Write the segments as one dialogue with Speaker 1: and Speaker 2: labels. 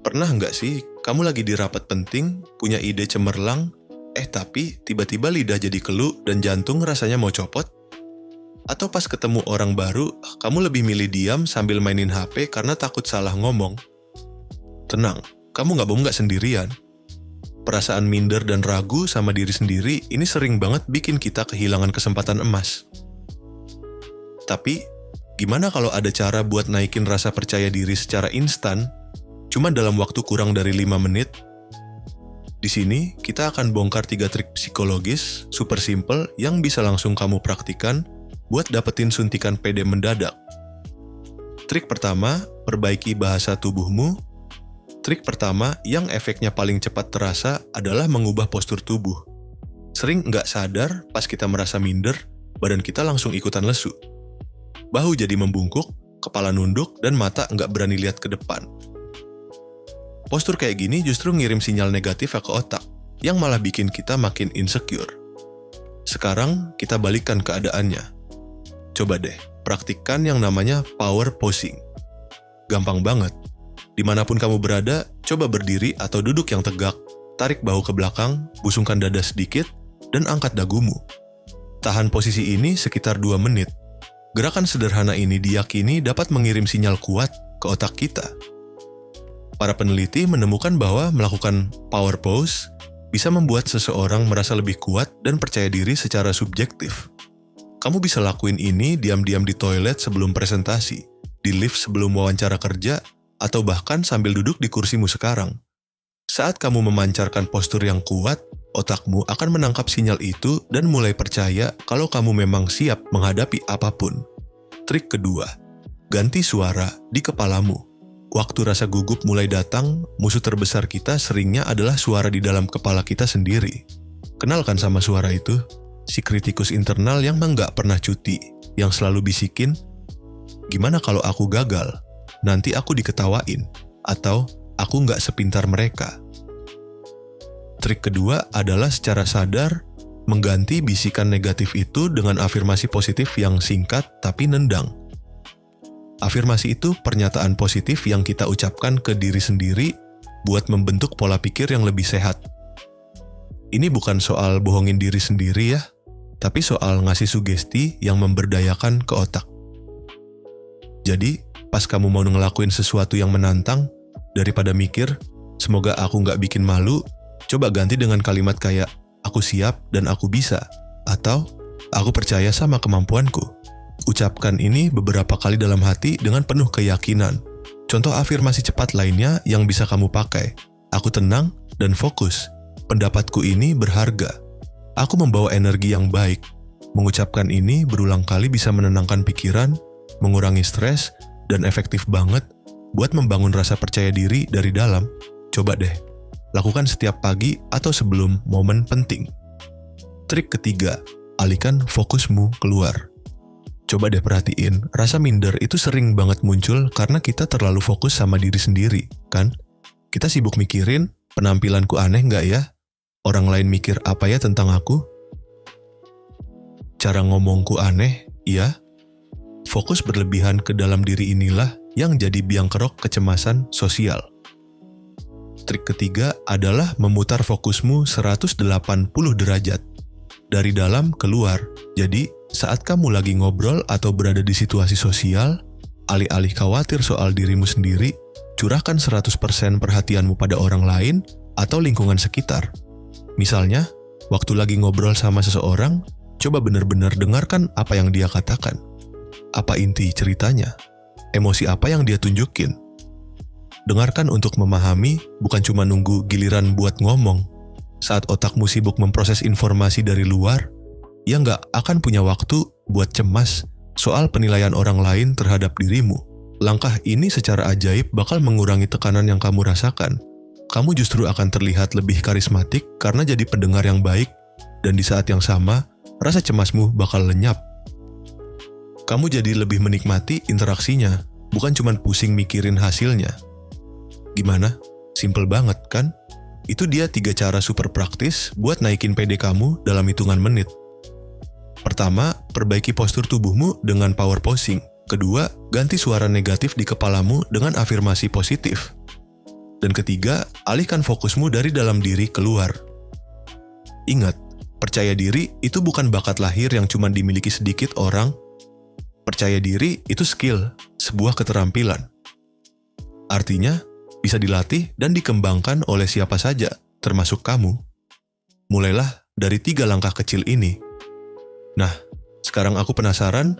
Speaker 1: Pernah nggak sih kamu lagi di rapat penting, punya ide cemerlang, tapi tiba-tiba lidah jadi keluh dan jantung rasanya mau copot? Atau pas ketemu orang baru, kamu lebih milih diam sambil mainin HP karena takut salah ngomong? Tenang, kamu nggak sendirian. Perasaan minder dan ragu sama diri sendiri ini sering banget bikin kita kehilangan kesempatan emas. Tapi, gimana kalau ada cara buat naikin rasa percaya diri secara instan, cuma dalam waktu kurang dari 5 menit? Di sini, kita akan bongkar 3 trik psikologis super simple yang bisa langsung kamu praktikan buat dapetin suntikan pede mendadak. Trik pertama, perbaiki bahasa tubuhmu. Trik pertama yang efeknya paling cepat terasa adalah mengubah postur tubuh. Sering nggak sadar pas kita merasa minder, badan kita langsung ikutan lesu. Bahu jadi membungkuk, kepala nunduk, dan mata nggak berani lihat ke depan. Postur kayak gini justru ngirim sinyal negatif ke otak, yang malah bikin kita makin insecure. Sekarang kita balikkan keadaannya. Coba deh, praktikkan yang namanya power posing. Gampang banget. Dimanapun kamu berada, coba berdiri atau duduk yang tegak, tarik bahu ke belakang, busungkan dada sedikit, dan angkat dagumu. Tahan posisi ini sekitar 2 menit. Gerakan sederhana ini diyakini dapat mengirim sinyal kuat ke otak kita. Para peneliti menemukan bahwa melakukan power pose bisa membuat seseorang merasa lebih kuat dan percaya diri secara subjektif. Kamu bisa lakuin ini diam-diam di toilet sebelum presentasi, di lift sebelum wawancara kerja, atau bahkan sambil duduk di kursimu sekarang. Saat kamu memancarkan postur yang kuat, otakmu akan menangkap sinyal itu dan mulai percaya kalau kamu memang siap menghadapi apapun. Trik kedua, ganti suara di kepalamu. Waktu rasa gugup mulai datang, musuh terbesar kita seringnya adalah suara di dalam kepala kita sendiri. Kenalkan sama suara itu, si kritikus internal yang nggak pernah cuti, yang selalu bisikin, gimana kalau aku gagal? Nanti aku diketawain, atau aku nggak sepintar mereka. Trik kedua adalah secara sadar mengganti bisikan negatif itu dengan afirmasi positif yang singkat tapi nendang. Afirmasi itu pernyataan positif yang kita ucapkan ke diri sendiri buat membentuk pola pikir yang lebih sehat. Ini bukan soal bohongin diri sendiri ya, tapi soal ngasih sugesti yang memberdayakan ke otak. Jadi, pas kamu mau ngelakuin sesuatu yang menantang, daripada mikir, semoga aku nggak bikin malu, coba ganti dengan kalimat kayak, aku siap dan aku bisa, atau aku percaya sama kemampuanku. Ucapkan ini beberapa kali dalam hati dengan penuh keyakinan. Contoh afirmasi cepat lainnya yang bisa kamu pakai, aku tenang dan fokus, pendapatku ini berharga, aku membawa energi yang baik. Mengucapkan ini berulang kali bisa menenangkan pikiran, mengurangi stres, dan efektif banget buat membangun rasa percaya diri dari dalam. Coba deh, lakukan setiap pagi atau sebelum momen penting. Trik ketiga, alihkan fokusmu keluar. Coba deh perhatiin, rasa minder itu sering banget muncul karena kita terlalu fokus sama diri sendiri, kan? Kita sibuk mikirin, penampilanku aneh nggak ya? Orang lain mikir apa ya tentang aku? Cara ngomongku aneh, iya? Fokus berlebihan ke dalam diri inilah yang jadi biang kerok kecemasan sosial. Trik ketiga adalah memutar fokusmu 180 derajat. Dari dalam keluar. Jadi, saat kamu lagi ngobrol atau berada di situasi sosial, alih-alih khawatir soal dirimu sendiri, curahkan 100% perhatianmu pada orang lain atau lingkungan sekitar. Misalnya, waktu lagi ngobrol sama seseorang, coba benar-benar dengarkan apa yang dia katakan. Apa inti ceritanya? Emosi apa yang dia tunjukin? Dengarkan untuk memahami, bukan cuma nunggu giliran buat ngomong. Saat otakmu sibuk memproses informasi dari luar, ya nggak akan punya waktu buat cemas soal penilaian orang lain terhadap dirimu. Langkah ini secara ajaib bakal mengurangi tekanan yang kamu rasakan. Kamu justru akan terlihat lebih karismatik karena jadi pendengar yang baik, dan di saat yang sama, rasa cemasmu bakal lenyap. Kamu jadi lebih menikmati interaksinya, bukan cuma pusing mikirin hasilnya. Gimana? Simple banget kan? Itu dia 3 cara super praktis buat naikin PD kamu dalam hitungan menit. Pertama, perbaiki postur tubuhmu dengan power posing. Kedua, ganti suara negatif di kepalamu dengan afirmasi positif. Dan ketiga, alihkan fokusmu dari dalam diri keluar. Ingat, percaya diri itu bukan bakat lahir yang cuma dimiliki sedikit orang. Percaya diri itu skill, sebuah keterampilan. Artinya, bisa dilatih dan dikembangkan oleh siapa saja, termasuk kamu. Mulailah dari 3 langkah kecil ini. Nah, sekarang aku penasaran,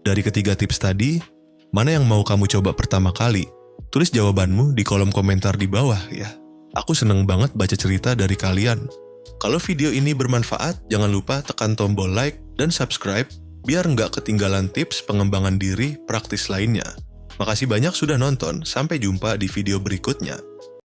Speaker 1: dari ketiga tips tadi, mana yang mau kamu coba pertama kali? Tulis jawabanmu di kolom komentar di bawah ya. Aku seneng banget baca cerita dari kalian. Kalau video ini bermanfaat, jangan lupa tekan tombol like dan subscribe biar nggak ketinggalan tips pengembangan diri praktis lainnya. Makasih banyak sudah nonton, sampai jumpa di video berikutnya.